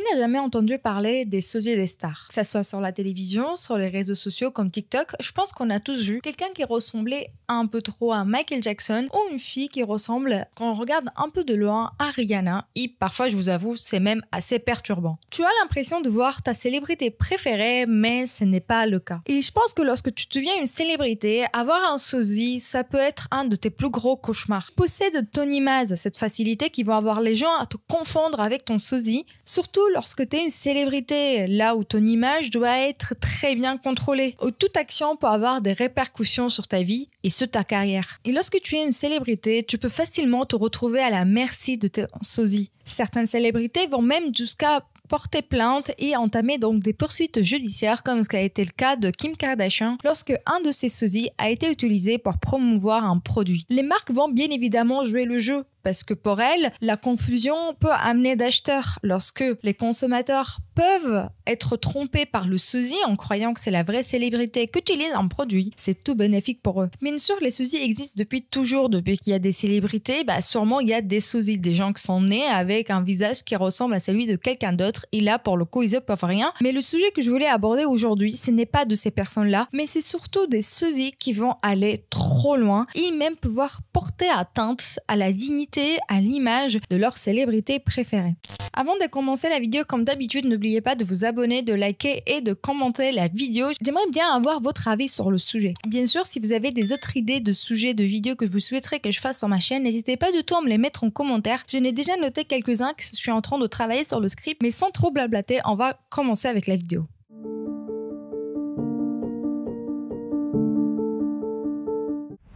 Qui n'a jamais entendu parler des sosies des stars? Que ça soit sur la télévision, sur les réseaux sociaux comme TikTok, je pense qu'on a tous vu quelqu'un qui ressemblait un peu trop à Michael Jackson ou une fille qui ressemble, quand on regarde un peu de loin, à Rihanna. Et parfois, je vous avoue, c'est même assez perturbant. Tu as l'impression de voir ta célébrité préférée, mais ce n'est pas le cas. Et je pense que lorsque tu deviens une célébrité, avoir un sosie, ça peut être un de tes plus gros cauchemars. Possède ton image, cette facilité qui va avoir les gens à te confondre avec ton sosie, surtout lorsque tu es une célébrité, là où ton image doit être très bien contrôlée, où toute action peut avoir des répercussions sur ta vie et sur ta carrière. Et lorsque tu es une célébrité, tu peux facilement te retrouver à la merci de ton sosie. Certaines célébrités vont même jusqu'à porter plainte et entamer donc des poursuites judiciaires comme ce qui a été le cas de Kim Kardashian lorsque un de ses sosies a été utilisé pour promouvoir un produit. Les marques vont bien évidemment jouer le jeu parce que pour elles, la confusion peut amener d'acheteurs. Lorsque les consommateurs peuvent être trompés par le sosie en croyant que c'est la vraie célébrité qu'utilise un produit, c'est tout bénéfique pour eux. Bien sûr, les sosies existent depuis toujours. Depuis qu'il y a des célébrités, sûrement il y a des sosies, des gens qui sont nés avec un visage qui ressemble à celui de quelqu'un d'autre. Et là, pour le coup, ils ne peuvent rien. Mais le sujet que je voulais aborder aujourd'hui, ce n'est pas de ces personnes-là, mais c'est surtout des sosies qui vont aller trop loin et même pouvoir porter atteinte à la dignité, à l'image de leur célébrité préférée. Avant de commencer la vidéo, comme d'habitude, n'oubliez pas de vous abonner, de liker et de commenter la vidéo. J'aimerais bien avoir votre avis sur le sujet. Bien sûr, si vous avez des autres idées de sujets de vidéos que vous souhaiterez que je fasse sur ma chaîne, n'hésitez pas du tout à me les mettre en commentaire. Je n'ai déjà noté quelques-uns que je suis en train de travailler sur le script, mais sans trop blablater, on va commencer avec la vidéo.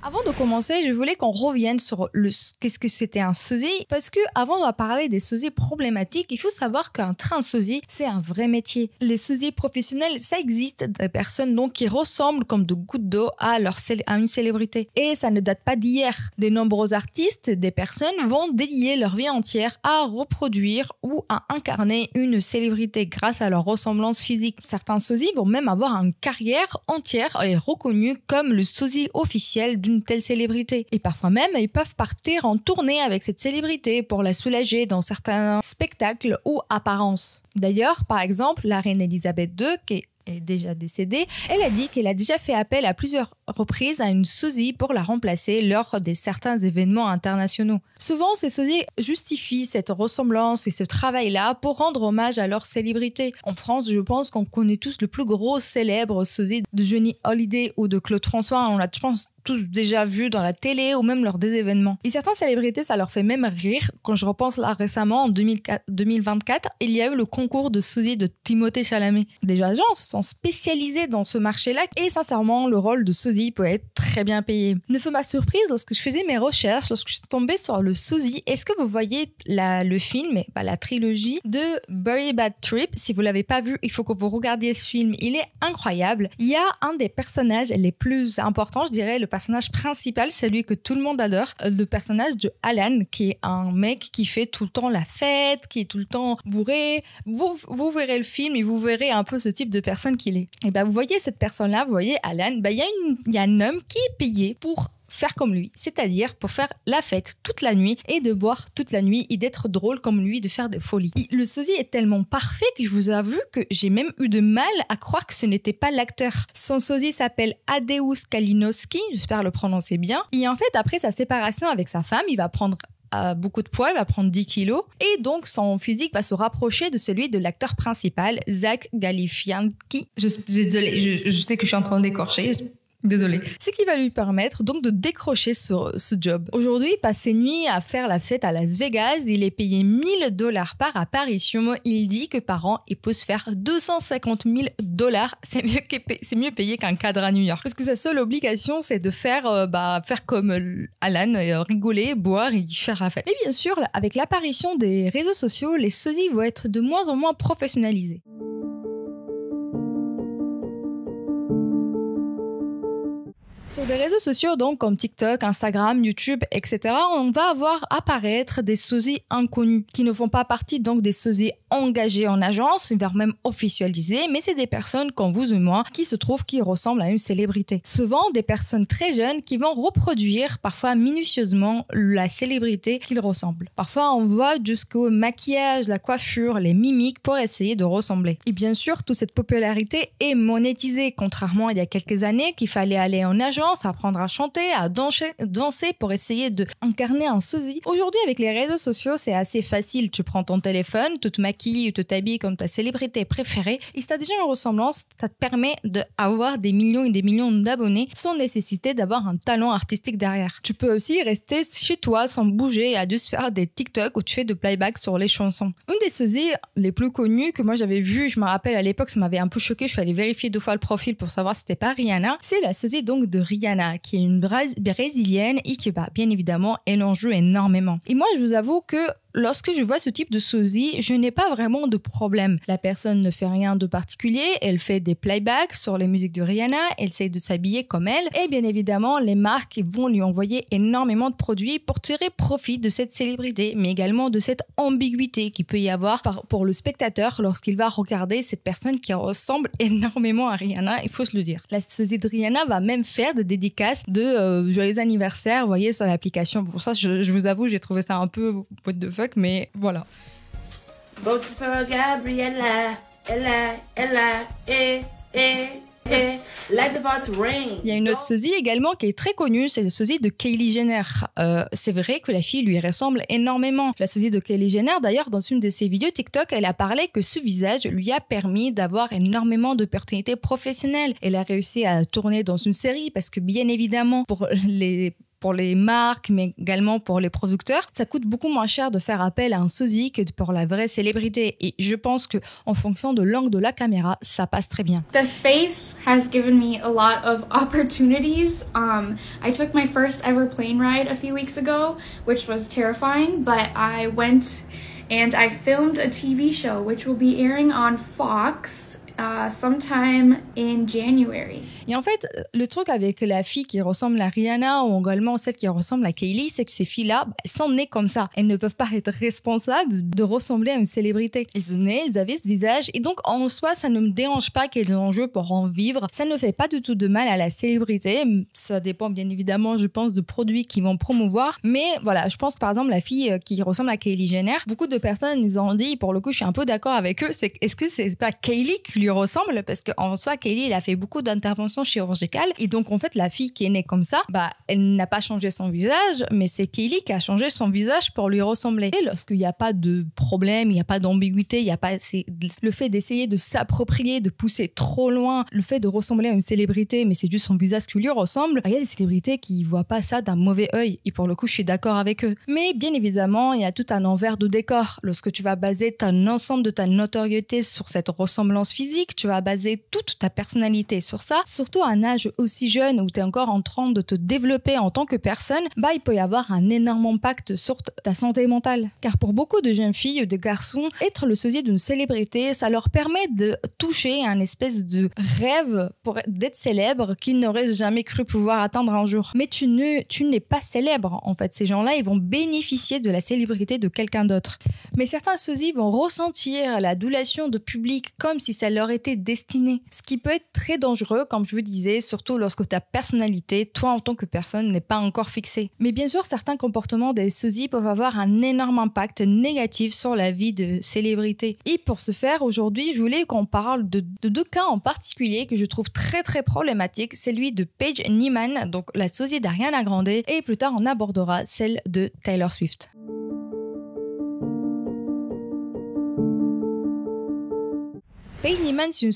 Avant de commencer, je voulais qu'on revienne sur qu'est-ce que c'était un sosie, parce que avant de parler des sosies problématiques, il faut savoir qu'un train sosie, c'est un vrai métier. Les sosies professionnels, ça existe, des personnes donc qui ressemblent comme de gouttes d'eau à une célébrité. Et ça ne date pas d'hier. De nombreux artistes, des personnes vont dédier leur vie entière à reproduire ou à incarner une célébrité grâce à leur ressemblance physique. Certains sosies vont même avoir une carrière entière et reconnue comme le sosie officiel d'une telle célébrité. Et parfois même, ils peuvent partir en tournée avec cette célébrité pour la soulager dans certains spectacles ou apparences. D'ailleurs, par exemple, la reine Elisabeth II, qui est déjà décédée, elle a dit qu'elle a déjà fait appel à plusieurs reprises à une sosie pour la remplacer lors de certains événements internationaux. Souvent, ces sosies justifient cette ressemblance et ce travail-là pour rendre hommage à leur célébrité. En France, je pense qu'on connaît tous le plus gros célèbre sosie de Johnny Hallyday ou de Claude François. On l'a, je pense, tous déjà vu dans la télé ou même lors des événements. Et certaines célébrités, ça leur fait même rire. Quand je repense là récemment, en 2024, il y a eu le concours de sosie de Timothée Chalamet. Des agences sont spécialisées dans ce marché-là et sincèrement, le rôle de sosie peut être très bien payé. Ne fut ma surprise lorsque je faisais mes recherches, lorsque je suis tombée sur le sosie. Est-ce que vous voyez le film, la trilogie de Very Bad Trip? Si vous l'avez pas vu, il faut que vous regardiez ce film. Il est incroyable. Il y a un des personnages les plus importants, je dirais, le personnage principal, celui que tout le monde adore, le personnage de Alan, qui est un mec qui fait tout le temps la fête, qui est tout le temps bourré. Vous verrez le film et vous verrez un peu ce type de personne qu'il est. Et vous voyez cette personne-là, vous voyez Alan, il y a un homme qui est payé pour faire comme lui, c'est-à-dire pour faire la fête toute la nuit et de boire toute la nuit et d'être drôle comme lui, de faire des folies. Le sosie est tellement parfait que je vous avoue que j'ai même eu de mal à croire que ce n'était pas l'acteur. Son sosie s'appelle Adeus Kalinowski, j'espère le prononcer bien. Et en fait, après sa séparation avec sa femme, il va prendre beaucoup de poids, il va prendre 10 kilos et donc son physique va se rapprocher de celui de l'acteur principal, Zach Galifianakis. Désolée, je sais que je suis en train d'écorcher. Désolée. Ce qui va lui permettre donc de décrocher ce job. Aujourd'hui, il passe ses nuits à faire la fête à Las Vegas. Il est payé $1000 par apparition. Il dit que par an, il peut se faire $250,000. C'est mieux payé qu'un cadre à New York. Parce que sa seule obligation, c'est de faire comme Alan, rigoler, boire et faire la fête. Mais bien sûr, avec l'apparition des réseaux sociaux, les sosies vont être de moins en moins professionnalisés. Sur des réseaux sociaux donc comme TikTok, Instagram, YouTube, etc., on va avoir apparaître des sosies inconnus qui ne font pas partie donc des sosies engagés en agence, voire même officialisés, mais c'est des personnes comme vous ou moi qui se trouvent qui ressemblent à une célébrité. Souvent des personnes très jeunes qui vont reproduire parfois minutieusement la célébrité qu'ils ressemblent. Parfois on voit jusqu'au maquillage, la coiffure, les mimiques pour essayer de ressembler. Et bien sûr, toute cette popularité est monétisée, contrairement à il y a quelques années qu'il fallait aller en agence, apprendre à chanter, à danser pour essayer d'incarner un sosie. Aujourd'hui, avec les réseaux sociaux, c'est assez facile. Tu prends ton téléphone, tu te maquilles ou tu t'habilles comme ta célébrité préférée et si tu as déjà une ressemblance, ça te permet d'avoir des millions et des millions d'abonnés sans nécessiter d'avoir un talent artistique derrière. Tu peux aussi rester chez toi sans bouger et à juste faire des TikTok où tu fais de playback sur les chansons. Une des sosies les plus connues que moi j'avais vues, je me rappelle à l'époque, ça m'avait un peu choqué, je suis allée vérifier 2 fois le profil pour savoir si c'était pas Rihanna. C'est la sosie donc de Rihanna, qui est une brésilienne et qui, bien évidemment, elle en joue énormément. Et moi, je vous avoue que lorsque je vois ce type de sosie, je n'ai pas vraiment de problème. La personne ne fait rien de particulier, elle fait des playbacks sur les musiques de Rihanna, elle essaie de s'habiller comme elle, et bien évidemment, les marques vont lui envoyer énormément de produits pour tirer profit de cette célébrité, mais également de cette ambiguïté qu'il peut y avoir pour le spectateur lorsqu'il va regarder cette personne qui ressemble énormément à Rihanna, il faut se le dire. La sosie de Rihanna va même faire des dédicaces de joyeux anniversaire, vous voyez, sur l'application. Pour ça, je vous avoue, j'ai trouvé ça un peu what the fuck, mais voilà. Votes for Gabriella, like the votes ring. Il y a une autre sosie également qui est très connue, c'est la sosie de Kylie Jenner. C'est vrai que la fille lui ressemble énormément. La sosie de Kylie Jenner, d'ailleurs, dans une de ses vidéos TikTok, elle a parlé que ce visage lui a permis d'avoir énormément d'opportunités professionnelles. Elle a réussi à tourner dans une série parce que, bien évidemment, pour les marques, mais également pour les producteurs, ça coûte beaucoup moins cher de faire appel à un sosie que pour la vraie célébrité. Et je pense que en fonction de l'angle de la caméra, ça passe très bien. This face has given me a lot of opportunities. I took my first ever plane ride a few weeks ago, which was terrifying, but I went and I filmed a TV show which will be airing on Fox sometime in January. Et en fait, le truc avec la fille qui ressemble à Rihanna ou également celle qui ressemble à Kylie, c'est que ces filles-là, elles sont nées comme ça. Elles ne peuvent pas être responsables de ressembler à une célébrité. Elles sont nées, elles avaient ce visage et donc en soi, ça ne me dérange pas qu'elles en jouent pour en vivre. Ça ne fait pas du tout de mal à la célébrité. Ça dépend bien évidemment, je pense, de produits qu'ils vont promouvoir. Mais voilà, je pense par exemple la fille qui ressemble à Kylie Jenner, beaucoup de personnes ils ont dit, pour le coup, je suis un peu d'accord avec eux, c'est est-ce que c'est pas Kylie qui lui ressemble, parce qu'en soi Kylie elle a fait beaucoup d'interventions chirurgicales et donc en fait la fille qui est née comme ça, elle n'a pas changé son visage, mais c'est Kylie qui a changé son visage pour lui ressembler. Et lorsqu'il n'y a pas de problème, il n'y a pas d'ambiguïté, il y a pas le fait d'essayer de s'approprier, de pousser trop loin, le fait de ressembler à une célébrité, mais c'est juste son visage qui lui ressemble, il y a des célébrités qui voient pas ça d'un mauvais œil et pour le coup je suis d'accord avec eux. Mais bien évidemment il y a tout un envers de décor. Lorsque tu vas baser ton ensemble de ta notoriété sur cette ressemblance physique, tu vas baser toute ta personnalité sur ça, surtout à un âge aussi jeune où tu es encore en train de te développer en tant que personne, il peut y avoir un énorme impact sur ta santé mentale. Car pour beaucoup de jeunes filles ou de garçons, être le sosie d'une célébrité, ça leur permet de toucher un espèce de rêve d'être célèbre qu'ils n'auraient jamais cru pouvoir atteindre un jour. Mais tu n'es pas célèbre, en fait. Ces gens-là, ils vont bénéficier de la célébrité de quelqu'un d'autre. Mais certains sosies vont ressentir l'adulation de public comme si ça leur était destiné. Ce qui peut être très dangereux, comme je vous disais, surtout lorsque ta personnalité, toi en tant que personne, n'est pas encore fixée. Mais bien sûr, certains comportements des sosies peuvent avoir un énorme impact négatif sur la vie de célébrités. Et pour ce faire, aujourd'hui, je voulais qu'on parle de 2 cas en particulier que je trouve très très problématiques. Celui de Paige Nyman, donc la sosie d'Ariana Grande, et plus tard on abordera celle de Taylor Swift. Paige Nyman, c'est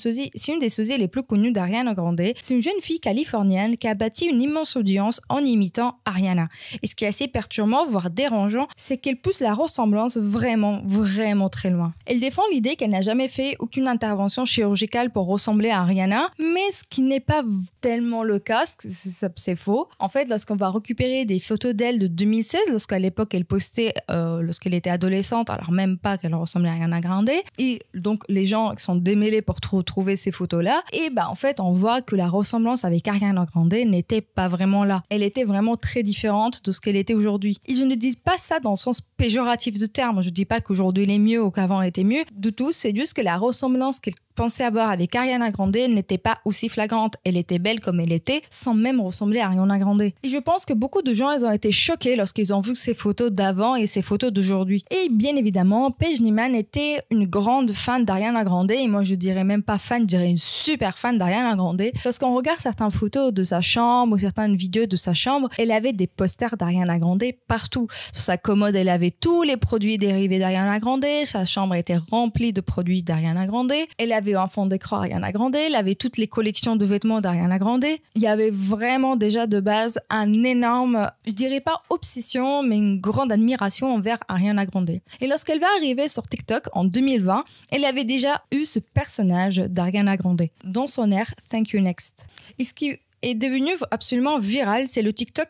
une des sosies les plus connues d'Ariana Grande. C'est une jeune fille californienne qui a bâti une immense audience en imitant Ariana. Et ce qui est assez perturbant, voire dérangeant, c'est qu'elle pousse la ressemblance vraiment, vraiment très loin. Elle défend l'idée qu'elle n'a jamais fait aucune intervention chirurgicale pour ressembler à Ariana, mais ce qui n'est pas tellement le cas, c'est faux. En fait, lorsqu'on va récupérer des photos d'elle de 2016, lorsqu'à l'époque elle postait, lorsqu'elle était adolescente, alors même pas qu'elle ressemblait à Ariana Grande, et donc les gens qui sont démêler pour trouver ces photos-là. Et en fait, on voit que la ressemblance avec Ariana Grande n'était pas vraiment là. Elle était vraiment très différente de ce qu'elle était aujourd'hui. Et je ne dis pas ça dans le sens péjoratif du terme. Je dis pas qu'aujourd'hui il est mieux ou qu'avant il était mieux. Du tout, c'est juste que la ressemblance qu'elle pensait avoir avec Ariana Grande n'était pas aussi flagrante. Elle était belle comme elle était, sans même ressembler à Ariana Grande. Et je pense que beaucoup de gens, ils ont été choqués lorsqu'ils ont vu ces photos d'avant et ces photos d'aujourd'hui. Et bien évidemment, Paige Nyman était une grande fan d'Ariana Grande, et moi je dirais même pas fan, je dirais une super fan d'Ariana Grande. Lorsqu'on regarde certaines photos de sa chambre ou certaines vidéos de sa chambre, elle avait des posters d'Ariana Grande partout. Sur sa commode, elle avait tous les produits dérivés d'Ariana Grande, sa chambre était remplie de produits d'Ariana Grande, elle avait un fond d'écran Ariana Grande, elle avait toutes les collections de vêtements d'Ariana Grande. Il y avait vraiment déjà de base un énorme, je dirais pas obsession, mais une grande admiration envers Ariana Grande. Et lorsqu'elle va arriver sur TikTok en 2020, elle avait déjà eu ce personnage d'Ariana Grande dans son air Thank You Next. Et ce qui est devenu absolument viral, c'est le TikTok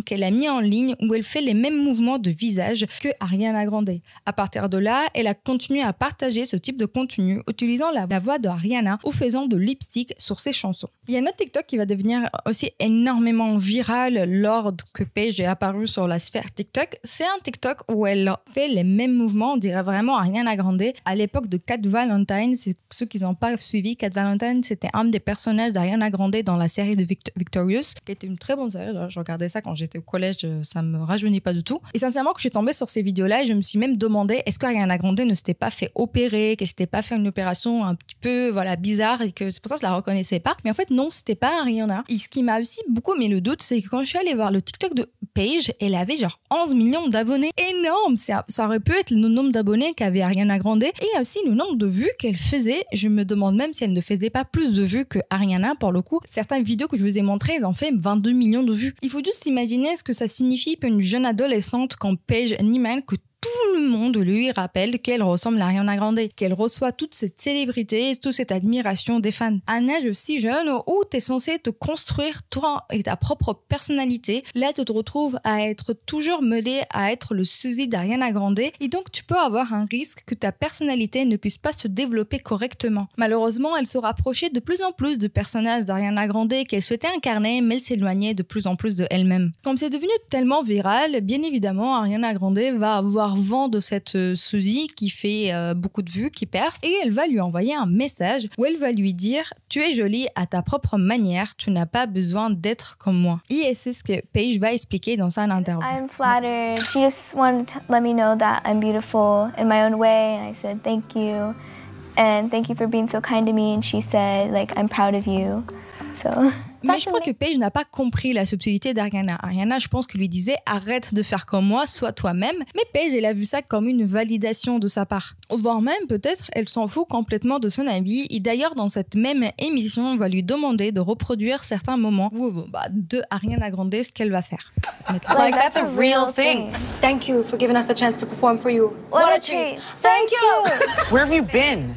qu'elle a mis en ligne, où elle fait les mêmes mouvements de visage que Ariana Grande. À partir de là, elle a continué à partager ce type de contenu, utilisant la voix de Ariana ou faisant de lipstick sur ses chansons. Il y a un autre TikTok qui va devenir aussi énormément viral lors que Paige est apparue sur la sphère TikTok. C'est un TikTok où elle fait les mêmes mouvements, on dirait vraiment Ariana Grande, à l'époque de Cat Valentine. C'est ceux qui n'ont pas suivi, Cat Valentine, c'était un des personnages d'Ariana Grande dans la série de Victorious, qui était une très bonne série. Je regardais ça quand j'étais au collège, ça me rajeunit pas du tout. Et sincèrement, que je suis tombée sur ces vidéos-là, et je me suis même demandé, est-ce qu'Ariana Grande ne s'était pas fait opérer, qu'elle s'était pas fait une opération un petit peu, bizarre, et que c'est pour ça que je la reconnaissais pas. Mais en fait, non, c'était pas Ariana. Et ce qui m'a aussi beaucoup mis le doute, c'est que quand je suis allée voir le TikTok de Paige, elle avait genre 11 millions d'abonnés. Énorme! Ça aurait pu être le nombre d'abonnés qu'avait Ariana Grande, et aussi le nombre de vues qu'elle faisait. Je me demande même si elle ne faisait pas plus de vues que Ariana, pour le coup. Certaines vidéos que je vous ai montrées, elles ont fait 22 millions de vues. Il faut juste imaginer ce que ça signifie pour une jeune adolescente comme Paige Nyman, que tout le monde lui rappelle qu'elle ressemble à Ariana Grande, qu'elle reçoit toute cette célébrité, toute cette admiration des fans. À un âge si jeune où tu es censé te construire toi et ta propre personnalité, là tu te retrouves à être toujours mêlé à être le sosie d'Ariana Grande, et donc tu peux avoir un risque que ta personnalité ne puisse pas se développer correctement. Malheureusement, elle se rapprochait de plus en plus de personnages d'Ariana Grande qu'elle souhaitait incarner, mais elle s'éloignait de plus en plus de elle-même. Comme c'est devenu tellement viral, bien évidemment, Ariana Grande va avoir vent de cette sosie qui fait beaucoup de vues, qui perce, et elle va lui envoyer un message où elle va lui dire « Tu es jolie à ta propre manière, tu n'as pas besoin d'être comme moi ». Et c'est ce que Paige va expliquer dans sa interview. I'm flattered. She just wanted to let me know that I'm beautiful in my own way, and I said thank you, and thank you for being so kind to me, and she said like I'm proud of you. So Mais je crois que Paige n'a pas compris la subtilité d'Ariana. Ariana, je pense que lui disait « Arrête de faire comme moi, sois toi-même ». Mais Paige, elle a vu ça comme une validation de sa part. Voire même, peut-être, elle s'en fout complètement de son avis. Et d'ailleurs, dans cette même émission, on va lui demander de reproduire certains moments de Ariana Grande, ce qu'elle va faire. Like that's a real thing. Thank you for giving us a chance to perform for you. What a treat. Thank you. Where have you been?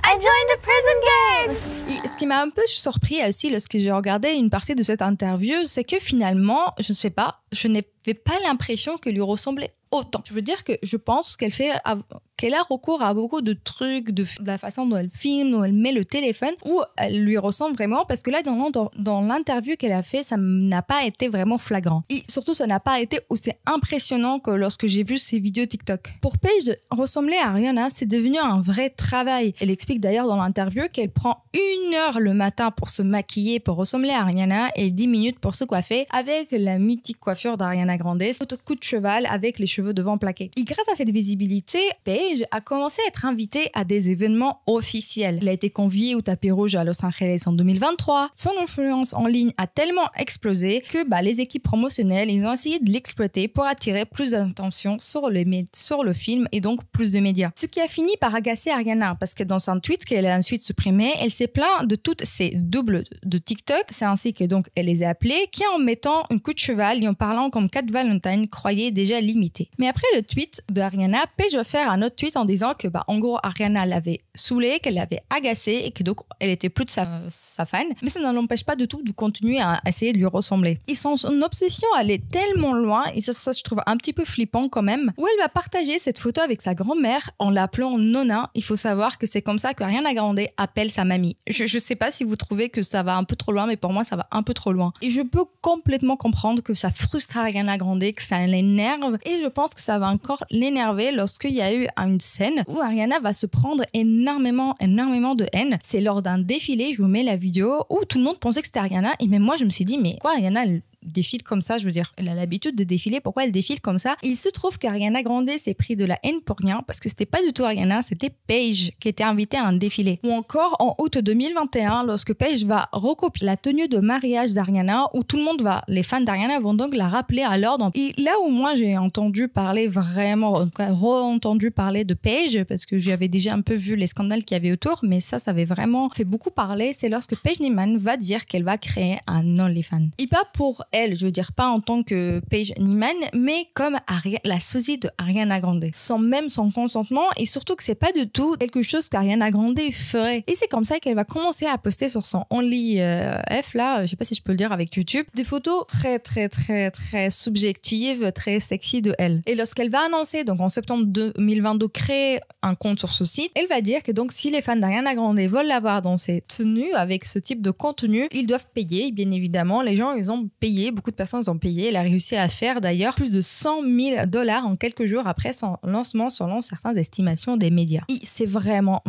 I joined a prison game. Et ce qui m'a un peu surpris aussi lorsque j'ai regardé une partie de cette interview, c'est que finalement, je ne sais pas, je n'avais pas l'impression qu'elle lui ressemblait autant. Je veux dire que je pense qu'elle a recours à beaucoup de trucs, de la façon dont elle filme, dont elle met le téléphone, où elle lui ressemble vraiment, parce que là, dans l'interview qu'elle a fait, ça n'a pas été vraiment flagrant. Et surtout, ça n'a pas été aussi impressionnant que lorsque j'ai vu ses vidéos TikTok. Pour Paige, ressembler à Ariana, c'est devenu un vrai travail. Elle explique d'ailleurs dans l'interview qu'elle prend 1 heure le matin pour se maquiller, pour ressembler à Ariana, et 10 minutes pour se coiffer, avec la mythique coiffure d'Ariana Grande, coup de cheval avec les cheveux devant plaqués. Et grâce à cette visibilité, Paige a commencé à être invitée à des événements officiels. Elle a été conviée au tapis rouge à Los Angeles en 2023. Son influence en ligne a tellement explosé que les équipes promotionnelles, ils ont essayé de l'exploiter pour attirer plus d'attention sur le film et donc plus de médias. Ce qui a fini par agacer Ariana, parce que dans un tweet qu'elle a ensuite supprimé, elle s'est plainte de toutes ces doubles de TikTok. C'est ainsi que donc elle les a appelés, qui en mettant un coup de cheval et en parlant comme Cat Valentine croyait déjà limité. Mais après le tweet de Ariana, Paige va faire un autre tweet en disant que, en gros, Ariana l'avait saoulée, qu'elle l'avait agacée et que donc elle était plus de sa fan. Mais ça ne l'empêche pas du tout de continuer à essayer de lui ressembler. Et son obsession allait tellement loin, et ça je trouve un petit peu flippant quand même, où elle va partager cette photo avec sa grand-mère en l'appelant Nona. Il faut savoir que c'est comme ça que Ariana Grande appelle sa mamie. Je sais pas si vous trouvez que ça va un peu trop loin, mais pour moi ça va un peu trop loin. Et je peux complètement comprendre que ça frustre Ariana Grande, que ça l'énerve, et je pense que ça va encore l'énerver lorsqu'il y a eu une scène où Ariana va se prendre énormément de haine. C'est lors d'un défilé, je vous mets la vidéo, où tout le monde pensait que c'était Ariana, et même moi je me suis dit, mais quoi, Ariana elle défile comme ça, je veux dire, elle a l'habitude de défiler, pourquoi elle défile comme ça? Il se trouve qu'Ariana Grande s'est pris de la haine pour rien, parce que c'était pas du tout Ariana, c'était Paige qui était invitée à un défilé. Ou encore en août 2021, lorsque Paige va recopier la tenue de mariage d'Ariana, où tout le monde les fans d'Ariana vont donc la rappeler à l'ordre. Et là où moi j'ai entendu parler vraiment, en tout cas re-entendu parler de Paige, parce que j'avais déjà un peu vu les scandales qu'il y avait autour, mais ça avait vraiment fait beaucoup parler, c'est lorsque Paige Niemann va dire qu'elle va créer un OnlyFans. Et pas pour elle, je veux dire pas en tant que Paige Niemann, mais comme la sosie de Ariana Grande, sans même son consentement, et surtout que c'est pas du tout quelque chose qu'Ariana Grande ferait. Et c'est comme ça qu'elle va commencer à poster sur son OnlyF là, je sais pas si je peux le dire avec YouTube, des photos très subjectives, très sexy de elle. Et lorsqu'elle va annoncer, donc en septembre 2022, créer un compte sur ce site, elle va dire que donc si les fans d'Ariana Grande veulent la voir dans ses tenues avec ce type de contenu, ils doivent payer, bien évidemment. Les gens, ils ont payé, beaucoup de personnes ont payé. Elle a réussi à faire d'ailleurs plus de $100,000 en quelques jours après son lancement selon certaines estimations des médias. Et c'est vraiment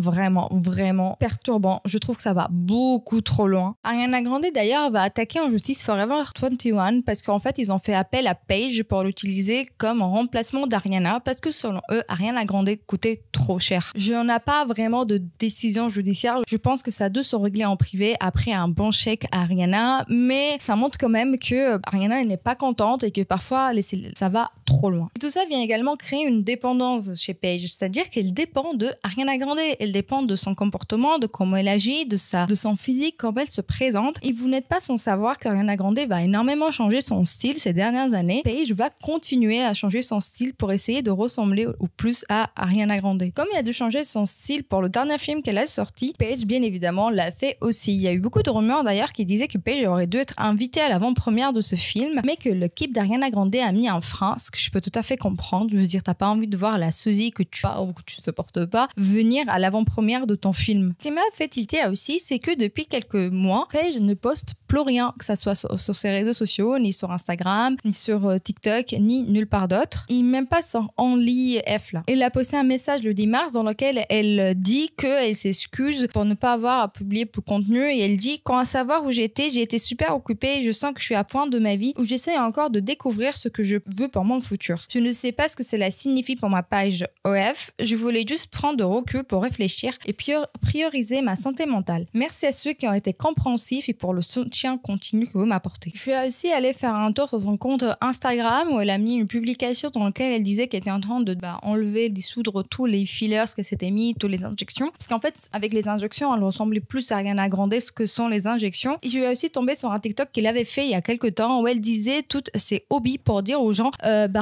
perturbant. Je trouve que ça va beaucoup trop loin. Ariana Grande d'ailleurs va attaquer en justice Forever 21 parce qu'en fait ils ont fait appel à Paige pour l'utiliser comme remplacement d'Ariana parce que selon eux, Ariana Grande coûtait trop cher. Je n'en ai pas vraiment de décision judiciaire. Je pense que ça doit se régler en privé après un bon chèque à Ariana, mais ça montre quand même que Ariana n'est pas contente et que parfois ça va trop loin. Et tout ça vient également créer une dépendance chez Paige, c'est-à-dire qu'elle dépend de Ariana Grande, elle dépend de son comportement, de comment elle agit, de son physique, comment elle se présente. Et vous n'êtes pas sans savoir qu'Ariana Grande va énormément changer son style ces dernières années. Paige va continuer à changer son style pour essayer de ressembler au plus à Ariana Grande. Comme elle a dû changer son style pour le dernier film qu'elle a sorti, Paige bien évidemment l'a fait aussi. Il y a eu beaucoup de rumeurs d'ailleurs qui disaient que Paige aurait dû être invitée à l'avant-première de ce film, mais que l'équipe d'Ariana Grande a mis un frein, ce que je peux tout à fait comprendre. Je veux dire, t'as pas envie de voir la sosie que tu as ou que tu supportes pas venir à l'avant-première de ton film. Ce qui m'a fait tilter aussi, c'est que depuis quelques mois, Paige ne poste plus rien, que ça soit sur ses réseaux sociaux, ni sur Instagram, ni sur TikTok, ni nulle part d'autre. Et même pas sur OnlyF là. Elle a posté un message le 10 mars dans lequel elle dit qu'elle s'excuse pour ne pas avoir publié plus de contenu et elle dit: quand à savoir où j'ai été super occupée et je sens que je suis à point de ma vie où j'essaie encore de découvrir ce que je veux pour mon futur. Je ne sais pas ce que cela signifie pour ma page OF. Je voulais juste prendre de recul pour réfléchir et prioriser ma santé mentale. Merci à ceux qui ont été compréhensifs et pour le soutien continu que vous m'apportez. Je suis aussi allée faire un tour sur son compte Instagram où elle a mis une publication dans laquelle elle disait qu'elle était en train de enlever, dissoudre tous les fillers qu'elle s'était mis, toutes les injections. Parce qu'en fait, avec les injections, elle ressemblait plus à Ariana Grande ce que sont les injections. Et je suis aussi tombée sur un TikTok qu'elle avait fait il y a quelques temps où elle disait toutes ses hobbies pour dire aux gens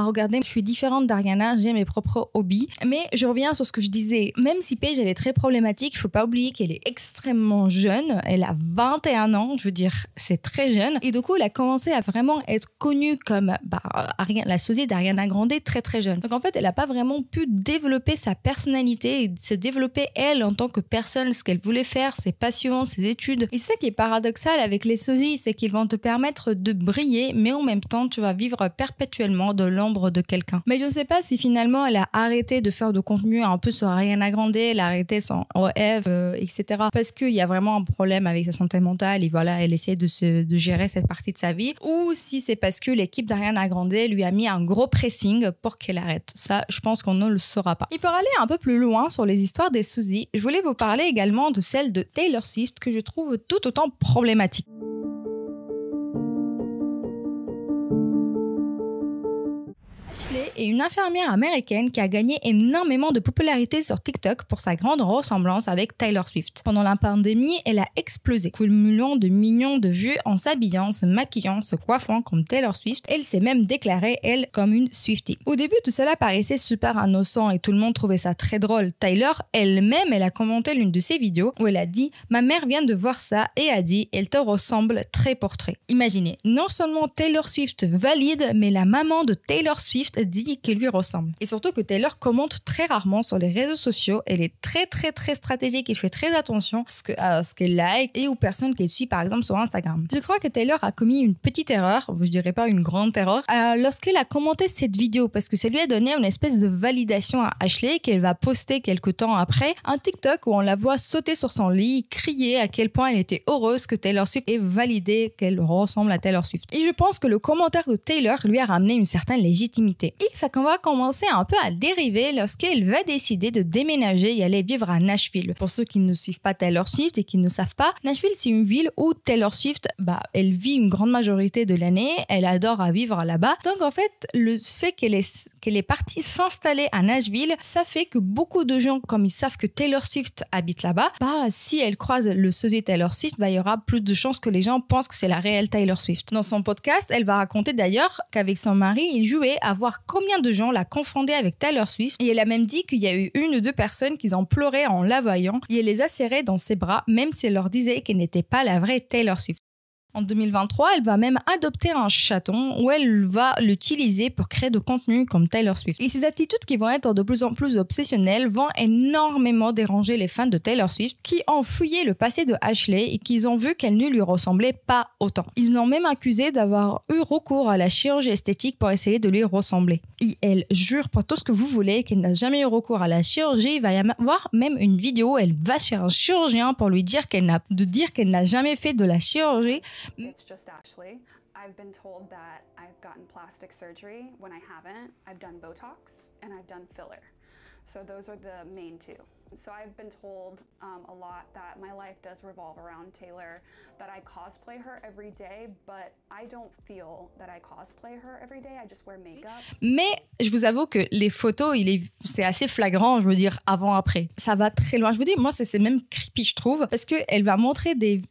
regardez, je suis différente d'Ariana, j'ai mes propres hobbies. Mais je reviens sur ce que je disais, même si Paige elle est très problématique, il faut pas oublier qu'elle est extrêmement jeune, elle a 21 ans, je veux dire c'est très jeune, et du coup elle a commencé à vraiment être connue comme la sosie d'Ariana Grande très jeune. Donc en fait elle a pas vraiment pu développer sa personnalité et se développer elle en tant que personne, ce qu'elle voulait faire, ses passions, ses études. Et c'est ça qui est paradoxal avec les sosies, c'est qu'ils vont te permettre de briller, mais en même temps tu vas vivre perpétuellement de l'ombre de quelqu'un. Mais je ne sais pas si finalement elle a arrêté de faire de contenu un peu sur Ariana Grande, elle a arrêté son OF, etc. Parce qu'il y a vraiment un problème avec sa santé mentale et voilà, elle essaie de gérer cette partie de sa vie. Ou si c'est parce que l'équipe d'Ariana Grande lui a mis un gros pressing pour qu'elle arrête. Ça, je pense qu'on ne le saura pas. Et pour aller un peu plus loin sur les histoires des sosies, je voulais vous parler également de celle de Taylor Swift que je trouve tout autant problématique. Ashley est une infirmière américaine qui a gagné énormément de popularité sur TikTok pour sa grande ressemblance avec Taylor Swift. Pendant la pandémie, elle a explosé, cumulant de millions de vues en s'habillant, se maquillant, se coiffant comme Taylor Swift. Elle s'est même déclarée, elle, comme une Swiftie. Au début, tout cela paraissait super innocent et tout le monde trouvait ça très drôle. Taylor, elle-même, elle a commenté l'une de ses vidéos où elle a dit « Ma mère vient de voir ça et a dit « Elle te ressemble trait pour trait ». Imaginez, non seulement Taylor Swift valide, mais la maman de Taylor Swift dit qu'elle lui ressemble. Et surtout que Taylor commente très rarement sur les réseaux sociaux. Elle est très stratégique et fait très attention à ce qu'elle like et aux personnes qu'elle suit par exemple sur Instagram. Je crois que Taylor a commis une petite erreur, je dirais pas une grande erreur, lorsqu'elle a commenté cette vidéo parce que ça lui a donné une espèce de validation à Ashley qu'elle va poster quelques temps après un TikTok où on la voit sauter sur son lit, crier à quel point elle était heureuse que Taylor Swift ait validé qu'elle ressemble à Taylor Swift. Et je pense que le commentaire de Taylor lui a ramené une certaine légitimité. Et ça va commencer un peu à dériver lorsqu'elle va décider de déménager et aller vivre à Nashville. Pour ceux qui ne suivent pas Taylor Swift et qui ne savent pas, Nashville c'est une ville où Taylor Swift, elle vit une grande majorité de l'année, elle adore à vivre là-bas. Donc en fait, le fait qu'elle est partie s'installer à Nashville, ça fait que beaucoup de gens, comme ils savent que Taylor Swift habite là-bas, si elle croise le sosie Taylor Swift, il y aura plus de chances que les gens pensent que c'est la réelle Taylor Swift. Dans son podcast, elle va raconter d'ailleurs qu'avec son mari, il jouait à voir combien de gens la confondaient avec Taylor Swift et elle a même dit qu'il y a eu 1 ou 2 personnes qui ont pleuré en la voyant et elle les a serrées dans ses bras même si elle leur disait qu'elle n'était pas la vraie Taylor Swift. En 2023, elle va même adopter un chaton où elle va l'utiliser pour créer de contenu comme Taylor Swift. Et ces attitudes qui vont être de plus en plus obsessionnelles vont énormément déranger les fans de Taylor Swift qui ont fouillé le passé de Ashley et qui ont vu qu'elle ne lui ressemblait pas autant. Ils l'ont même accusée d'avoir eu recours à la chirurgie esthétique pour essayer de lui ressembler. Et elle jure pour tout ce que vous voulez qu'elle n'a jamais eu recours à la chirurgie. Il va y avoir même une vidéo où elle va chez un chirurgien pour lui dire qu'elle n'a jamais fait de la chirurgie. It's just Ashley. I've been told that I've gotten plastic surgery when I haven't. I've done Botox and I've done filler. So those are the main 2. So I've been told a lot that my life does revolve around Taylor, that I cosplay her every day, but I don't feel that I cosplay her every day. I just wear makeup. Mais je vous avoue que les photos, c'est assez flagrant, je veux dire, avant-après. Ça va très loin. Je vous dis, moi, c'est même creepy, je trouve, parce qu'elle va montrer des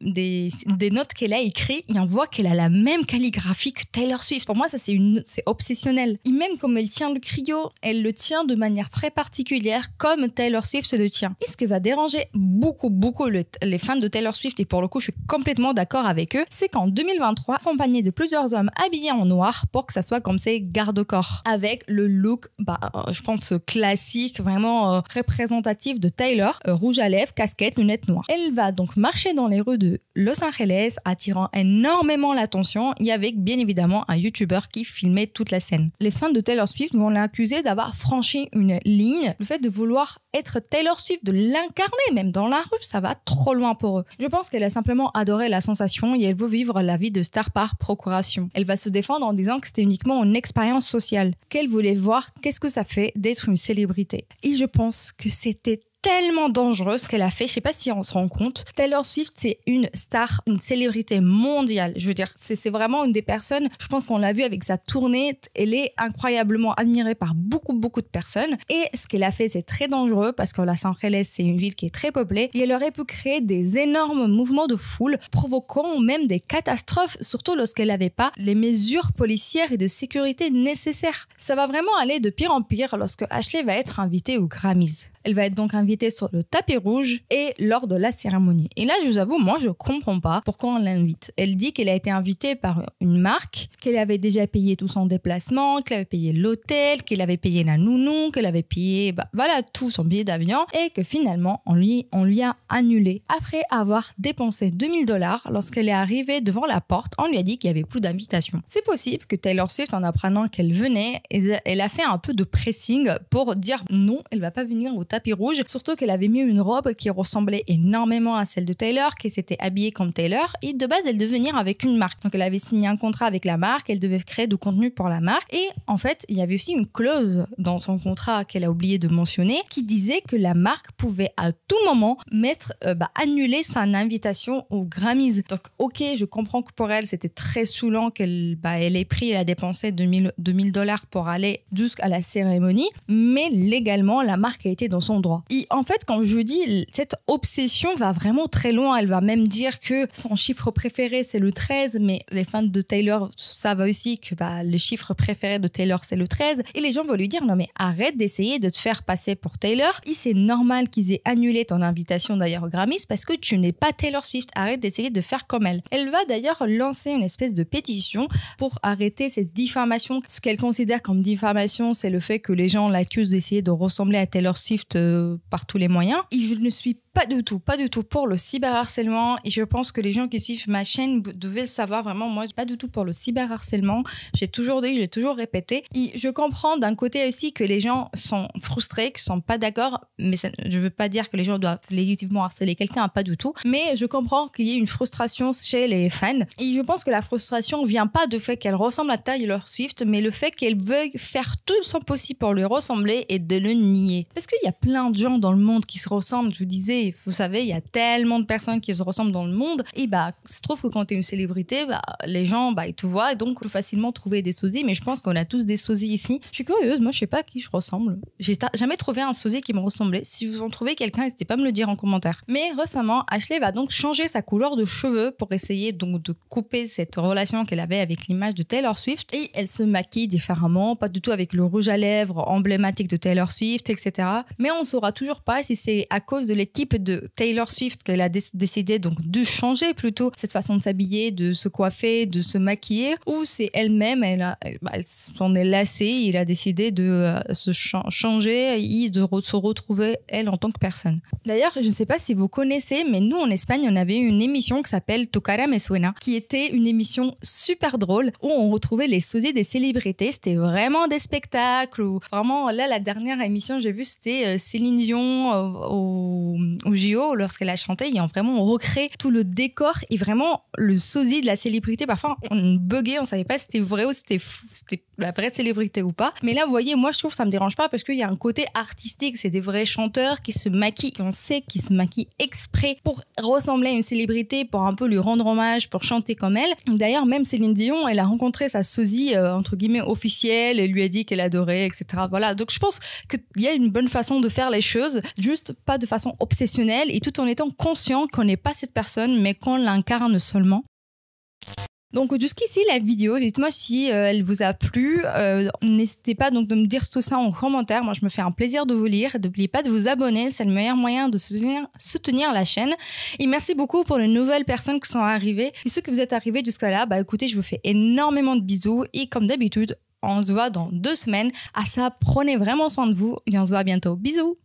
notes qu'elle a écrites et on voit qu'elle a la même calligraphie que Taylor Swift. Pour moi, ça, c'est obsessionnel. Et même comme elle tient le crayon, elle le tient de manière très particulière, comme Taylor Swift le tient. Et ce qui va déranger beaucoup les fans de Taylor Swift, et pour le coup, je suis complètement d'accord avec eux, c'est qu'en 2023, accompagnée de plusieurs hommes habillés en noir pour que ça soit comme ces garde-corps, avec le look, je pense, classique, vraiment représentatif de Taylor, rouge à lèvres, casquette, lunettes noires. Elle va donc marcher dans les rues de Los Angeles, attirant énormément l'attention, et avec bien évidemment un YouTuber qui filmait toute la scène. Les fans de Taylor Swift vont l'accuser d'avoir franchi une ligne, le fait de vouloir être Taylor Swift, de l'incarner même dans la rue, ça va trop loin pour eux. Je pense qu'elle a simplement adoré la sensation et elle veut vivre la vie de star par procuration. Elle va se défendre en disant que c'était uniquement une expérience sociale, qu'elle voulait voir qu'est-ce que ça fait d'être une célébrité. Et je pense que c'était tellement dangereux ce qu'elle a fait, je sais pas si on se rend compte. Taylor Swift, c'est une star, une célébrité mondiale. Je veux dire, c'est vraiment une des personnes, je pense qu'on l'a vu avec sa tournée, elle est incroyablement admirée par beaucoup de personnes. Et ce qu'elle a fait, c'est très dangereux parce que Los Angeles, c'est une ville qui est très peuplée et elle aurait pu créer des énormes mouvements de foule, provoquant même des catastrophes, surtout lorsqu'elle n'avait pas les mesures policières et de sécurité nécessaires. Ça va vraiment aller de pire en pire lorsque Ashley va être invitée aux Grammys. Elle va être donc invitée sur le tapis rouge et lors de la cérémonie. Et là, je vous avoue, moi, je comprends pas pourquoi on l'invite. Elle dit qu'elle a été invitée par une marque, qu'elle avait déjà payé tout son déplacement, qu'elle avait payé l'hôtel, qu'elle avait payé la nounou, qu'elle avait payé, tout son billet d'avion et que finalement, on lui a annulé. Après avoir dépensé $2000, lorsqu'elle est arrivée devant la porte, on lui a dit qu'il y avait plus d'invitation. C'est possible que Taylor Swift, en apprenant qu'elle venait, elle a fait un peu de pressing pour dire non, elle va pas venir au tapis rouge, surtout qu'elle avait mis une robe qui ressemblait énormément à celle de Taylor, qui s'était habillée comme Taylor, et de base elle devait venir avec une marque. Donc elle avait signé un contrat avec la marque, elle devait créer du contenu pour la marque, et en fait il y avait aussi une clause dans son contrat qu'elle a oublié de mentionner, qui disait que la marque pouvait à tout moment annuler son invitation aux Grammys. Donc ok, je comprends que pour elle c'était très saoulant qu'elle ait pris, elle a dépensé $2000 pour aller jusqu'à la cérémonie, mais légalement la marque a été dans son droit. Et en fait, quand je dis, cette obsession va vraiment très loin. Elle va même dire que son chiffre préféré c'est le 13, mais les fans de Taylor savent aussi que le chiffre préféré de Taylor c'est le 13, et les gens vont lui dire non mais arrête d'essayer de te faire passer pour Taylor, et c'est normal qu'ils aient annulé ton invitation d'ailleurs aux Grammys parce que tu n'es pas Taylor Swift, arrête d'essayer de faire comme elle. Elle va d'ailleurs lancer une espèce de pétition pour arrêter cette diffamation. Ce qu'elle considère comme diffamation, c'est le fait que les gens l'accusent d'essayer de ressembler à Taylor Swift par tous les moyens. Et je ne suis pas du tout pour le cyberharcèlement, et je pense que les gens qui suivent ma chaîne devaient le savoir. Vraiment, moi, je suis pas du tout pour le cyberharcèlement. J'ai toujours dit, j'ai toujours répété. Et je comprends d'un côté aussi que les gens sont frustrés, qu'ils sont pas d'accord, mais je veux pas dire que les gens doivent légitimement harceler quelqu'un, pas du tout. Mais je comprends qu'il y ait une frustration chez les fans, et je pense que la frustration vient pas du fait qu'elle ressemble à Taylor Swift, mais le fait qu'elle veuille faire tout son possible pour lui ressembler et de le nier. Parce qu'il y a plein de gens dans le monde qui se ressemblent, je vous disais. Vous savez, il y a tellement de personnes qui se ressemblent dans le monde, et il se trouve que quand tu es une célébrité, les gens ils te voient, et donc plus facilement trouver des sosies. Mais je pense qu'on a tous des sosies ici. Je suis curieuse, moi je sais pas à qui je ressemble. J'ai jamais trouvé un sosie qui me ressemblait. Si vous en trouvez quelqu'un, n'hésitez pas à me le dire en commentaire. Mais récemment, Ashley va donc changer sa couleur de cheveux pour essayer donc de couper cette relation qu'elle avait avec l'image de Taylor Swift, et elle se maquille différemment, pas du tout avec le rouge à lèvres emblématique de Taylor Swift, etc. Mais on saura toujours pas si c'est à cause de l'équipe de Taylor Swift qu'elle a décidé donc de changer plutôt cette façon de s'habiller, de se coiffer, de se maquiller, ou c'est elle-même, elle s'en est lassée, il a décidé de se changer et de se retrouver elle en tant que personne. D'ailleurs, je ne sais pas si vous connaissez, mais nous en Espagne, on avait une émission qui s'appelle Tu cara me suena, qui était une émission super drôle où on retrouvait les sosies des célébrités. C'était vraiment des spectacles, où vraiment là la dernière émission j'ai vu c'était Céline Dion au JO lorsqu'elle a chanté. On recrée tout le décor et vraiment le sosie de la célébrité. Parfois on buguait, on savait pas si c'était vrai ou si c'était la vraie célébrité ou pas. Mais là vous voyez, moi je trouve que ça me dérange pas parce qu'il y a un côté artistique, c'est des vrais chanteurs qui se maquillent, on sait qu'ils se maquillent exprès pour ressembler à une célébrité, pour un peu lui rendre hommage, pour chanter comme elle. D'ailleurs même Céline Dion, elle a rencontré sa sosie entre guillemets officielle, elle lui a dit qu'elle adorait, etc. Voilà, donc je pense qu'il y a une bonne façon de faire les choses, juste pas de façon obsessionnelle, et tout en étant conscient qu'on n'est pas cette personne mais qu'on l'incarne seulement. Donc jusqu'ici la vidéo, dites-moi si elle vous a plu, n'hésitez pas donc de me dire tout ça en commentaire. Moi je me fais un plaisir de vous lire, n'oubliez pas de vous abonner, c'est le meilleur moyen de soutenir la chaîne. Et merci beaucoup pour les nouvelles personnes qui sont arrivées, et ceux que vous êtes arrivés jusqu'à là, écoutez, je vous fais énormément de bisous, et comme d'habitude on se voit dans 2 semaines. À ça, prenez vraiment soin de vous et on se voit bientôt, bisous.